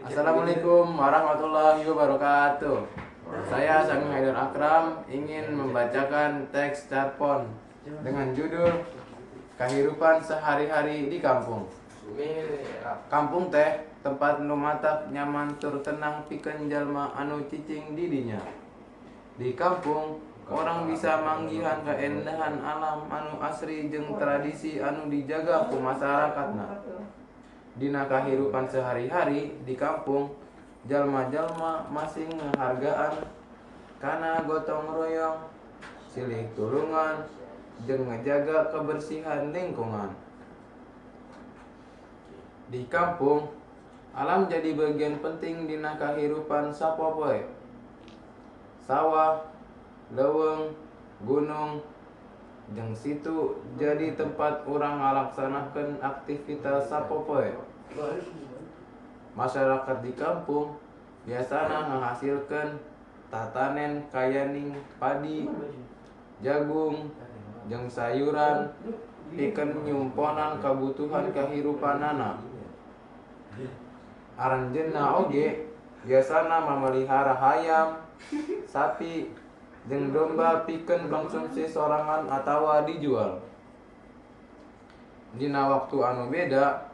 Assalamualaikum warahmatullahi wabarakatuh. Saya Sang Haidar Akram ingin membacakan teks Carpon dengan judul Kehidupan Sehari-hari di Kampung. Kampung teh tempat nu matak nyaman tur tenang pikeun jalma anu cicing di dinya. Di kampung orang bisa manggihan kaendahan alam anu asri jeung tradisi anu dijaga ku masyarakatna. Dina kahirupan sehari-hari di kampung, jalma-jalma masing ngehargaan kana gotong royong, silih tulungan, jeung ngejaga kebersihan lingkungan. Di kampung, alam jadi bagian penting dina kahirupan sapopoe. Sawah, leuweung, gunung, jeung situ jadi tempat urang ngalaksanakeun aktivitas sapopoe. Masyarakat di kampung biasana ngahasilkeun tatanen kayaning padi, jagung, jeung sayuran pikeun nyumponan kabutuhan kahirupanana. Aranjeunna oge biasana mamelihara hayam, sapi, jeung domba pikeun konsumsi sorangan atawa dijual. Dina waktu anu beda,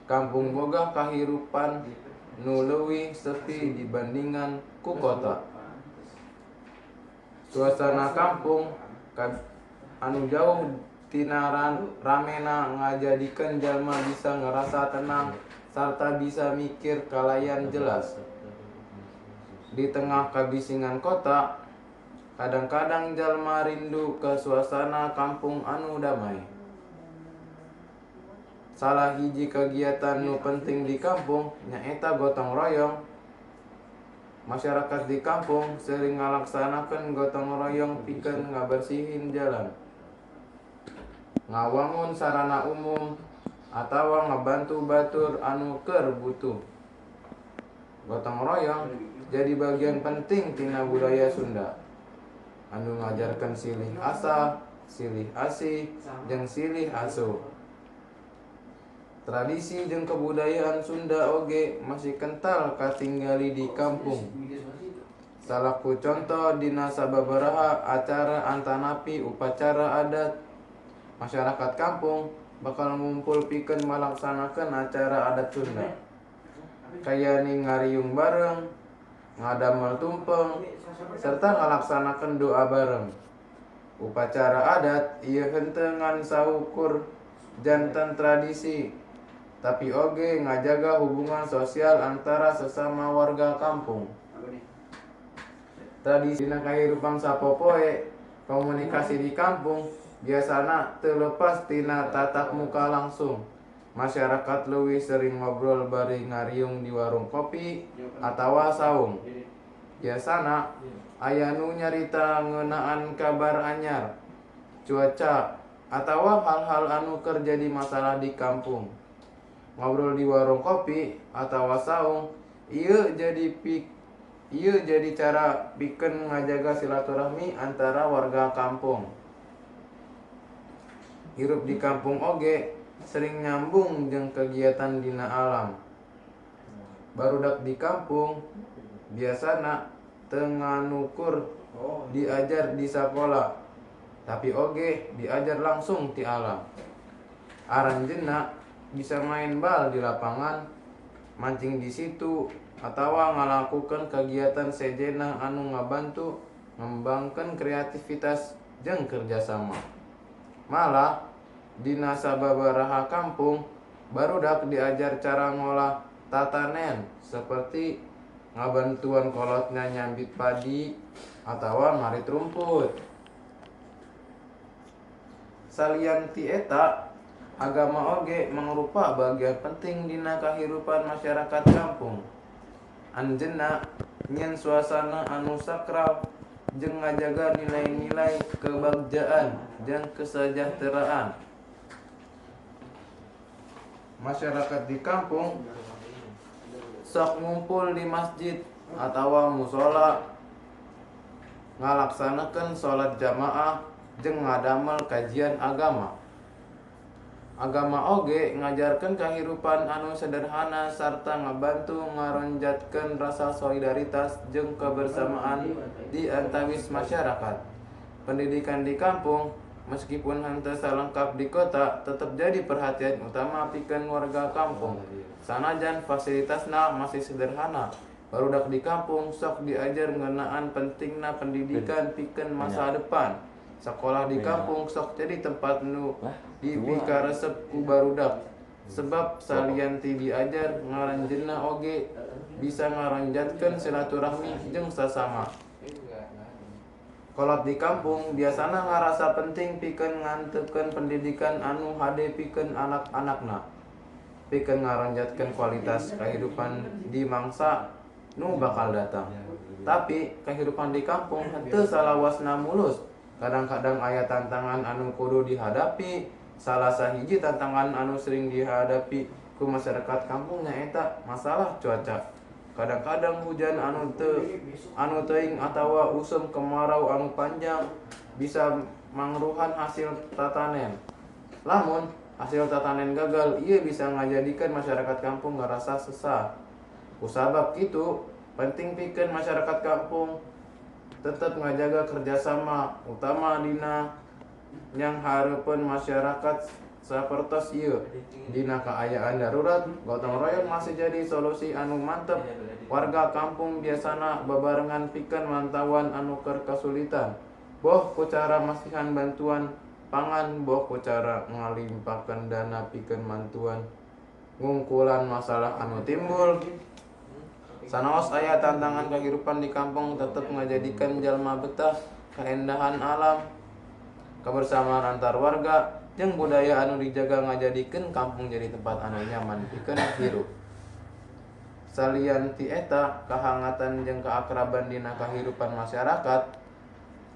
kampung boga kahirupan nu leuwih sepi dibandingan ku kota. Suasana kampung anu jauh tina ramena ngajadikeun jalma bisa ngerasa tenang sarta bisa mikir kalayan jelas. Di tengah kabisingan kota, kadang-kadang jalma rindu ke suasana kampung anu damai. Salah hiji kegiatan nu penting di kampung nyaeta gotong royong. Masyarakat di kampung sering ngalaksanakeun gotong royong pikeun ngabersihin jalan, ngawangun sarana umum, atawa ngabantu batur anu keur butuh. Gotong royong jadi bagian penting tina budaya Sunda anu ngajarkeun silih asa, silih asih, jeung silih asuh. Tradisi jeung kebudayaan Sunda oge masih kental katinggali di kampung. Salaku contoh dina sababaraha acara antanapi upacara adat, masyarakat kampung bakal ngumpul pikeun malaksanakeun acara adat Sunda. Kayaning ngariung bareng, ngadamel tumpeng, serta ngalaksanakeun doa bareng. Upacara adat ieu henteu ngan saukur janten tradisi, tapi oge ngajaga hubungan sosial antara sesama warga kampung. Tradisi dina kahirupan sapopoe, komunikasi di kampung biasana teu lepas tina tatap muka langsung. Masyarakat leuwih sering ngobrol bari ngariung di warung kopi atawa saung. Biasana aya nu nyarita ngeunaan kabar anyar, cuaca, atawa hal-hal anu keur jadi masalah di kampung. Ngobrol di warung kopi atawa saung ieu jadi cara pikeun ngajaga silaturahmi antara warga kampung. Hirup di kampung oge sering nyambung jeung kegiatan dina alam. Barudak di kampung biasana teu nganukur diajar di sakola, tapi oge diajar langsung ti alam. Aranjeunna bisa main bal di lapangan, mancing di situ, atawa ngalakukeun kegiatan sejenna anu ngabantu ngembangkeun kreativitas jeung kerjasama. Malah dina sababaraha kampung barudak diajar cara ngolah tatanen seperti ngabantuan kolotnya nyambit padi atawa ngarit rumput. Salian ti eta, agama oge mangrupa bagian penting dina kahirupan masyarakat kampung. Anjeunna nyieun suasana anu sakral jeung ngajaga nilai-nilai kebagjaan jeung kesejahteraan. Masyarakat di kampung sok ngumpul di masjid atawa musola, ngalaksanakeun salat jamaah jeung ngadamel kajian agama. Agama oge ngajarkan kehidupan anu sederhana sarta ngabantu ngaronjatkeun rasa solidaritas jeung kebersamaan di antawis masyarakat. Pendidikan di kampung meskipun henteu salengkap di kota tetap jadi perhatian utama pikeun warga kampung. Sanajan fasilitasna masih sederhana, barudak di kampung sok diajar ngeunaan pentingna pendidikan pikeun masa depan. Sekolah di kampung sok jadi tempat nu dipikaresep ku barudak. Sebab salian ti diajar ngaranjeunna oge bisa ngaranjatkeun silaturahmi jeung sasama. Kolot di kampung biasana ngarasa penting pikeun nganteukeun pendidikan anu hade pikeun anak-anakna. Pikeun ngaranjatkeun kualitas kehidupan di mangsa nu bakal datang. Tapi kehidupan di kampung henteu salawasna mulus. Kadang-kadang aya tantangan anu kudu dihadapi. Salah sahiji tantangan anu sering dihadapi ku masyarakat kampung nyaeta masalah cuaca. Kadang-kadang hujan anu teuing atawa usum kemarau anu panjang bisa mangruhan hasil tatanen. Lamun hasil tatanen gagal, ieu bisa ngajadikeun masyarakat kampung ngarasa sesah. Kusabab kitu, penting pikeun masyarakat kampung tetap ngajaga kerjasama utama dina yang hareupeun masyarakat sapertos ieu. Dina kaayaan darurat, gotong royong masih jadi solusi anu mantep. Warga kampung biasana babarengan pikeun mantauan anu keur kesulitan. Boh ku cara masihan bantuan pangan, boh ku cara ngalimpakeun dana pikeun mantuan ngungkulan masalah anu timbul. Sanaos aya tantangan kehidupan di kampung tetep ngajadikeun jalma betah kaendahan alam, kebersamaan antar warga, jeung budaya anu dijaga ngajadikeun kampung jadi tempat anu nyaman pikeun hirup. Salian ti eta, kahangatan jeung keakraban dina kahirupan masyarakat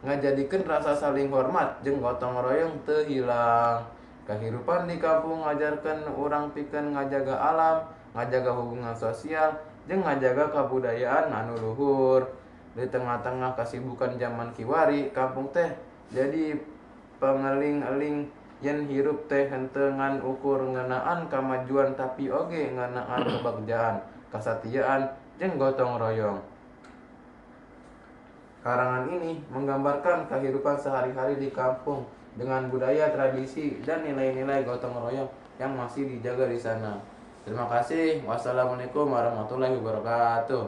ngajadikeun rasa saling hormat jeung gotong royong teu hilang. Kehirupan di kampung ngajarkeun urang pikeun ngajaga alam, ngajaga hubungan sosial, jeung ngajaga kabudayaan anu luhur. Di tengah-tengah kasibukan zaman kiwari, kampung teh jadi pangeling-eling yen hirup teh henteu ngan ukur ngeunaan kamajuan tapi oge ngeunaan kebagjaan, kasatiaan, jeung gotong royong. Karangan ini menggambarkan kehidupan sehari-hari di kampung dengan budaya, tradisi, dan nilai-nilai gotong royong yang masih dijaga di sana. Terima kasih. Wassalamualaikum warahmatullahi wabarakatuh.